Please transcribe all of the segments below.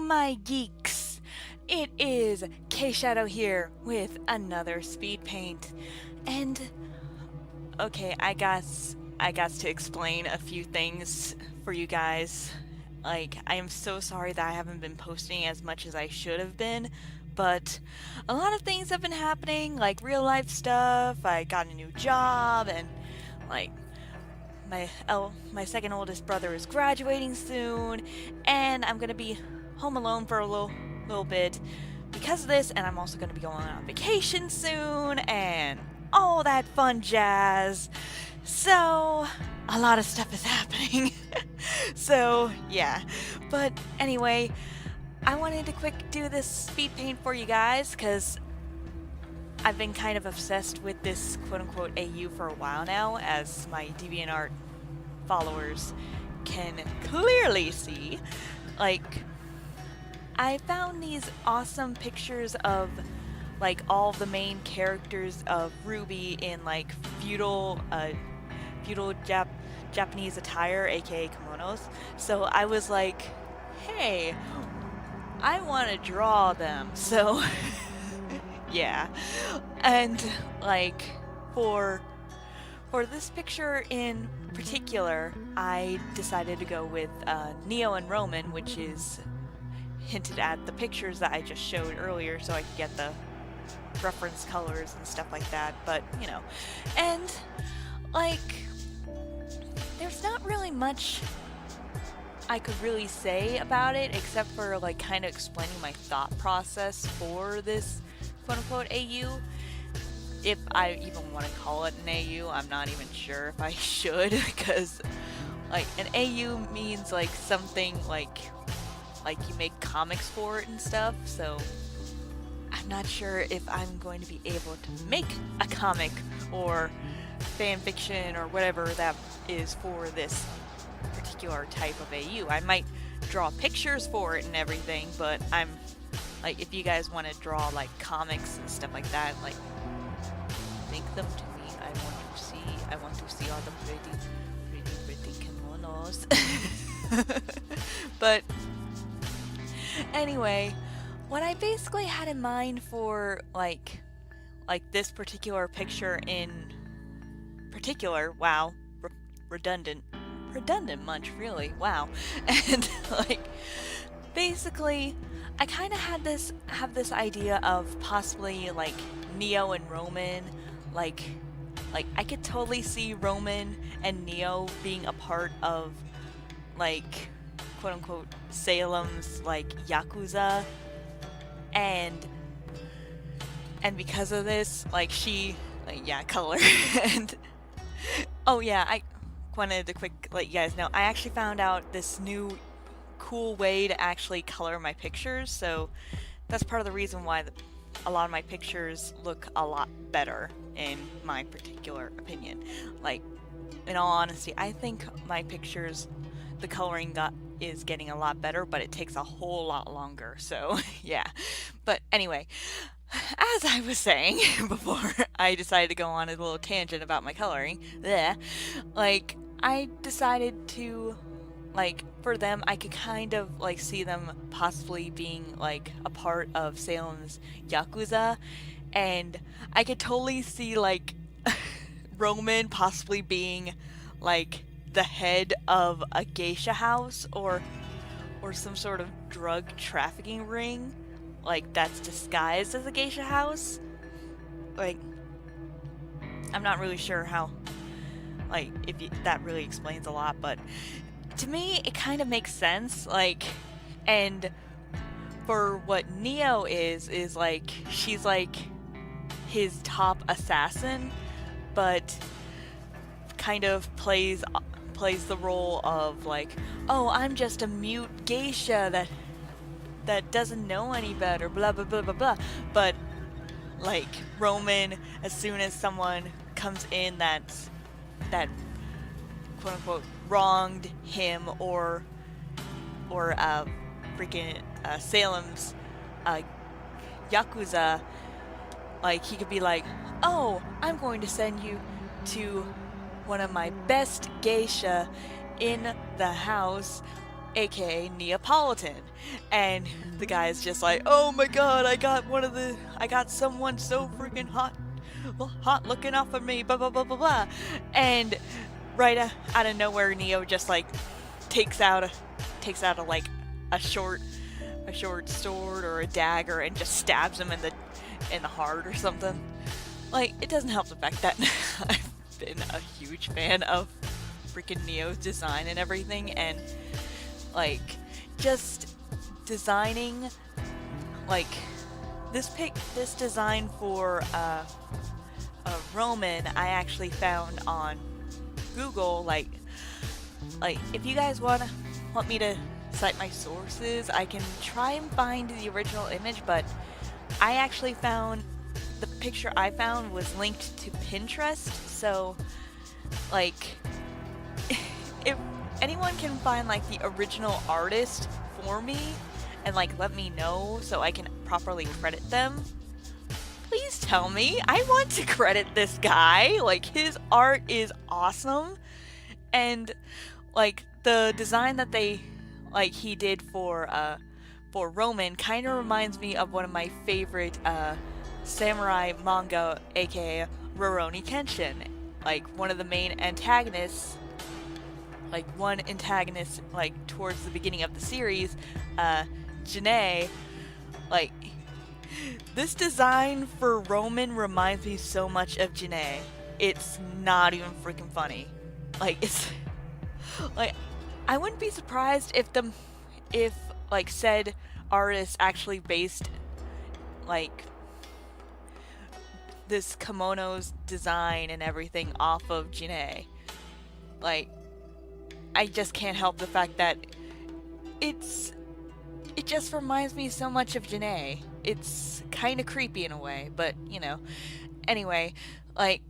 my geeks! It is K-Shadow here with another speed paint. And okay, I guess to explain a few things for you guys. Like, I am so sorry that I haven't been posting as much as I should have been, but a lot of things have been happening, like real life stuff. I got a new job, and like my second oldest brother is graduating soon, and I'm gonna be home alone for a little bit because of this, and I'm also gonna be going on vacation soon, and all that fun jazz. So a lot of stuff is happening. So yeah, but anyway, I wanted to quick do this speed paint for you guys because I've been kind of obsessed with this quote-unquote AU for a while now, as my DeviantArt followers can clearly see. Like, I found these awesome pictures of like all the main characters of Ruby in like feudal Japanese attire, aka kimonos. So I was like, hey, I want to draw them. So yeah, and like for this picture in particular, I decided to go with Neo and Roman, which is hinted at the pictures that I just showed earlier, so I could get the reference colors and stuff like that. But you know, and like, there's not really much I could really say about it except for like kind of explaining my thought process for this quote-unquote AU. If I even want to call it an AU, I'm not even sure if I should, because like an AU means like something like you make comics for it and stuff, so I'm not sure if I'm going to be able to make a comic or fan fiction or whatever that is for this particular type of AU. I might draw pictures for it and everything, but I'm like, if you guys want to draw like comics and stuff like that, like, make them to me. I want to see all the pretty kimonos. But anyway, what I basically had in mind for like this particular picture in particular, wow, redundant much, really, wow. And like, basically I kind of have this idea of possibly like Neo and Roman, like I could totally see Roman and Neo being a part of like quote unquote Salem's like Yakuza, and because of this, like, she, like, yeah, color. And oh yeah, I wanted to quick let you guys know, I actually found out this new cool way to actually color my pictures, so that's part of the reason why a lot of my pictures look a lot better, in my particular opinion. Like, in all honesty, I think my pictures, the coloring is getting a lot better, but it takes a whole lot longer, so yeah. But anyway, as I was saying before I decided to go on a little tangent about my coloring, like, I decided to, like, for them, I could kind of like see them possibly being like a part of Salem's Yakuza, and I could totally see like Roman possibly being like the head of a geisha house or some sort of drug trafficking ring, like, that's disguised as a geisha house. Like, I'm not really sure how, like, that really explains a lot, but to me it kind of makes sense. Like, and for what Neo is like, she's like his top assassin, but kind of plays the role of like, oh, I'm just a mute geisha that doesn't know any better, blah blah blah blah blah. But like, Roman, as soon as someone comes in that quote unquote wronged him or freaking Salem's Yakuza, like, he could be like, oh, I'm going to send you to one of my best geisha in the house, aka Neapolitan. And the guy is just like, oh my god, I got someone so freaking hot, well, hot looking off of me, blah blah blah blah blah. And right out of nowhere, Neo just like takes out a like a short sword or a dagger and just stabs him in the heart or something. Like, it doesn't help the fact that I've been a huge fan of freaking Neo's design and everything, and like just designing like this design for a Roman I actually found on Google. Like if you guys want me to cite my sources, I can try and find the original image, but I actually found the picture I found was linked to Pinterest, so like if anyone can find like the original artist for me and like let me know so I can properly credit them, please tell me. I want to credit this guy. Like, his art is awesome, and like the design that he did for Roman kind of reminds me of one of my favorite samurai manga, aka Rurouni Kenshin. Like, one of the main antagonists, like towards the beginning of the series, Janae, like, this design for Roman reminds me so much of Janae. It's not even freaking funny. Like, it's like, I wouldn't be surprised if like said artist actually based like this kimono's design and everything off of Janae. Like, I just can't help the fact that it just reminds me so much of Janae. It's kind of creepy in a way, but you know. Anyway, like,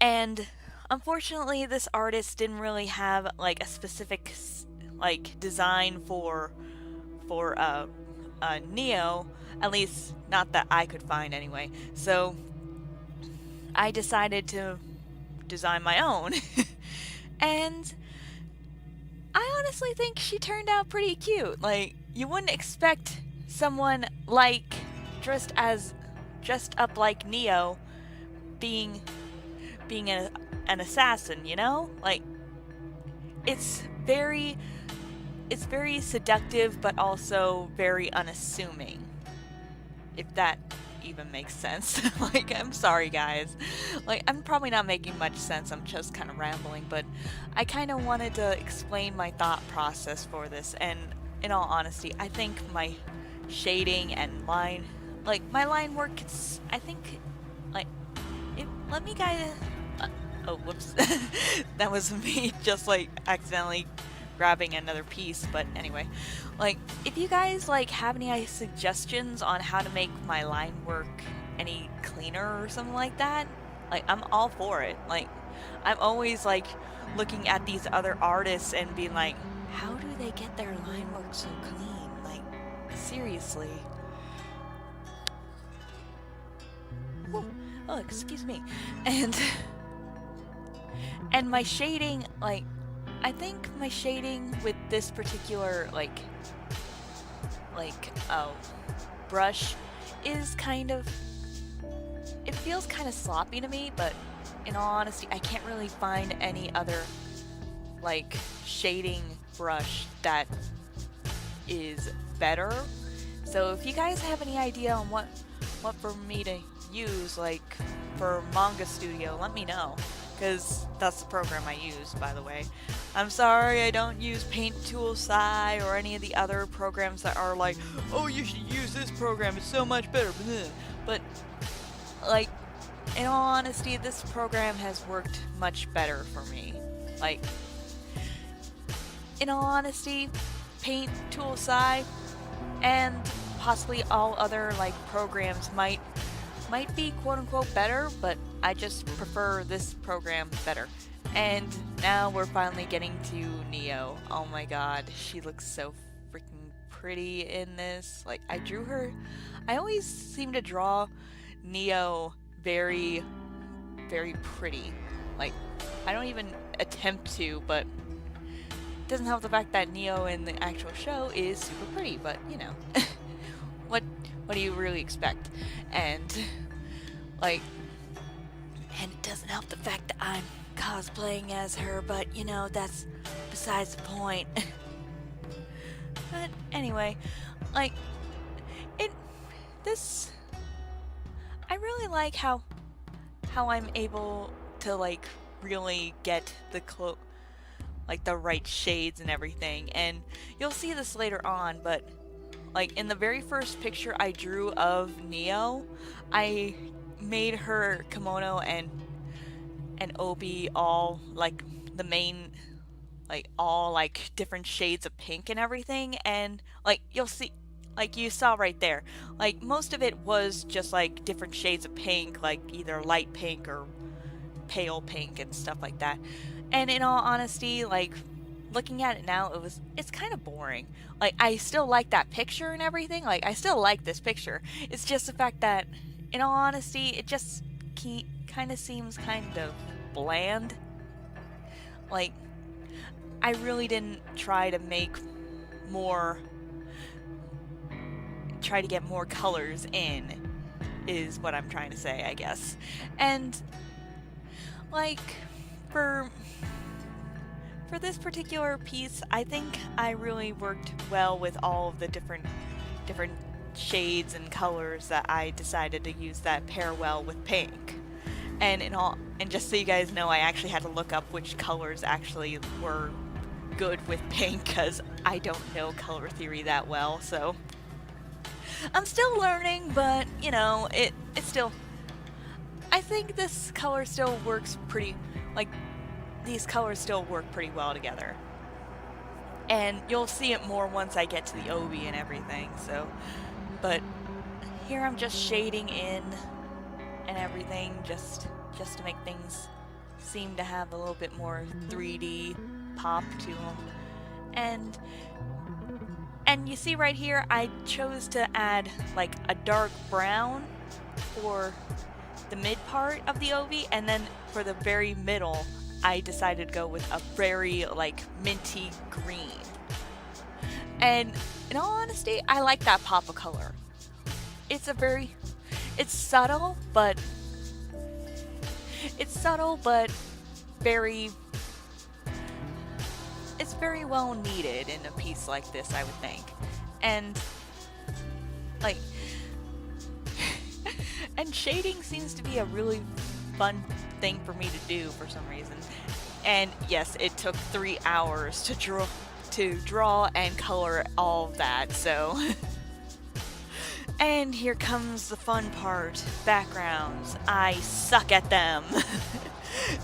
and unfortunately this artist didn't really have like a specific like design for Neo, at least not that I could find anyway. So I decided to design my own. And I honestly think she turned out pretty cute. Like, you wouldn't expect someone like dressed up like Neo being an assassin, you know? Like, it's very seductive, but also very unassuming, if that even makes sense. Like, I'm sorry guys, like, I'm probably not making much sense, I'm just kind of rambling, but I kind of wanted to explain my thought process for this. And in all honesty, I think my shading and line work, I think, like, let me guys, oh whoops, that was me just like accidentally grabbing another piece. But anyway, like, if you guys like have any suggestions on how to make my line work any cleaner or something like that, like, I'm all for it. Like, I'm always like looking at these other artists and being like, how do they get their line work so clean? Like, seriously. Oh, excuse me. And my shading, like, I think my shading with this particular brush is kind of, it feels kind of sloppy to me, but in all honesty, I can't really find any other like shading brush that is better. So if you guys have any idea on what for me to use, like for Manga Studio, let me know, because that's the program I use, by the way. I'm sorry I don't use Paint Tool Sci or any of the other programs that are like, oh, you should use this program, it's so much better. But like, in all honesty, this program has worked much better for me. Like, in all honesty, Paint Tool Sci and possibly all other like programs might be quote-unquote better, but I just prefer this program better. And now we're finally getting to Neo. Oh my god, she looks so freaking pretty in this. Like, I drew her, I always seem to draw Neo very, very pretty. Like, I don't even attempt to, but doesn't help the fact that Neo in the actual show is super pretty, but you know, what do you really expect? And like, and it doesn't help the fact that I'm cosplaying as her, but you know, that's besides the point. But anyway, like, this, I really like how I'm able to like really get the like the right shades and everything, and you'll see this later on, but like in the very first picture I drew of Neo, I made her kimono and Obi all like the main, like all like different shades of pink and everything, and like you'll see, like you saw right there, like most of it was just like different shades of pink, like either light pink or pale pink and stuff like that. And in all honesty, like looking at it now, it's kind of boring. Like I still like that picture and everything, like I still like this picture. It's just the fact that in all honesty, it just kind of seems kind of bland. Like I really didn't try to make more, try to get more colors in, is what I'm trying to say, I guess. And like for this particular piece, I think I really worked well with all of the different shades and colors that I decided to use that pair well with pink. And just so you guys know, I actually had to look up which colors actually were good with pink, because I don't know color theory that well, so I'm still learning, but you know, it's still, I think this color still works pretty, like these colors still work pretty well together. And you'll see it more once I get to the Obi and everything, so, but here I'm just shading in and everything, just to make things seem to have a little bit more 3D pop to them. And you see right here, I chose to add like a dark brown for the mid part of the Obi, and then for the very middle, I decided to go with a very like minty green. And in all honesty, I like that pop of color. It's subtle, but it's very well needed in a piece like this, I would think. And like and shading seems to be a really fun thing for me to do for some reason. And yes, it took 3 hours to draw and color all of that, so and here comes the fun part, backgrounds. I suck at them.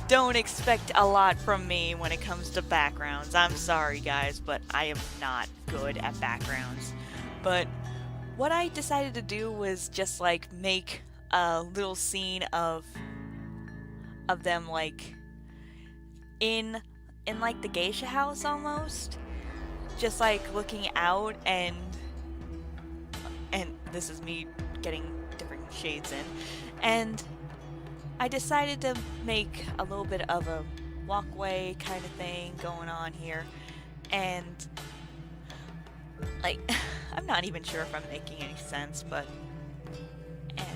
Don't expect a lot from me when it comes to backgrounds. I'm sorry guys, but I am not good at backgrounds. But what I decided to do was just like make a little scene of them like in like the geisha house almost, just like looking out, and this is me getting different shades in, and I decided to make a little bit of a walkway kind of thing going on here, and like I'm not even sure if I'm making any sense, but and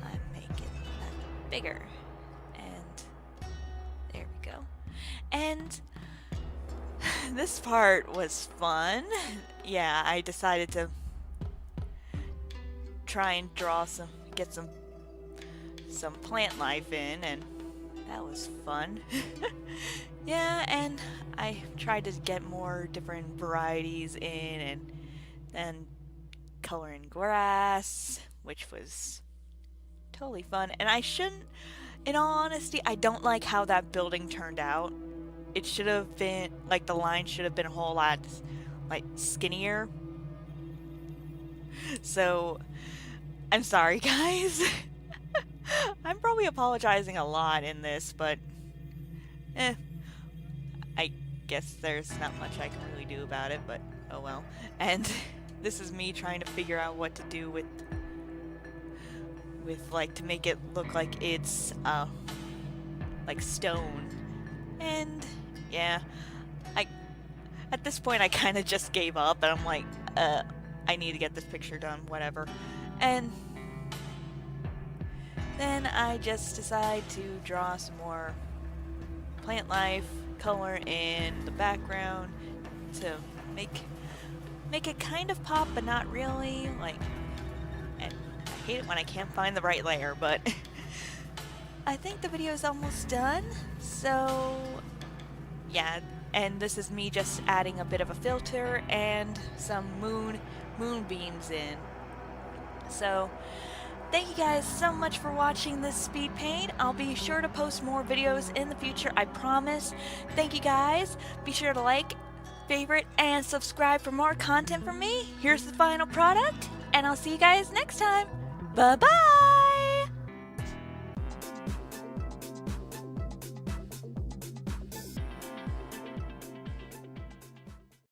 I'm making that bigger, and there we go. And this part was fun. Yeah, I decided to try and get some plant life in, and that was fun. Yeah, and I tried to get more different varieties in, and then coloring grass, which was totally fun. And in all honesty, I don't like how that building turned out. It should have been, like, the line should have been a whole lot, like, skinnier. So, I'm sorry, guys. I'm probably apologizing a lot in this, but I guess there's not much I can really do about it, but oh well. And this is me trying to figure out what to do with like, to make it look like it's like stone. And yeah, At this point I kind of just gave up and I'm like, I need to get this picture done, whatever. And then I just decide to draw some more plant life, color in the background to make it kind of pop, but not really. Like, and I hate it when I can't find the right layer, but I think the video is almost done. So yeah, and this is me just adding a bit of a filter and some moonbeams in. So thank you guys so much for watching this speed paint. I'll be sure to post more videos in the future, I promise. Thank you guys. Be sure to like, favorite, and subscribe for more content from me. Here's the final product, and I'll see you guys next time. Bye-bye!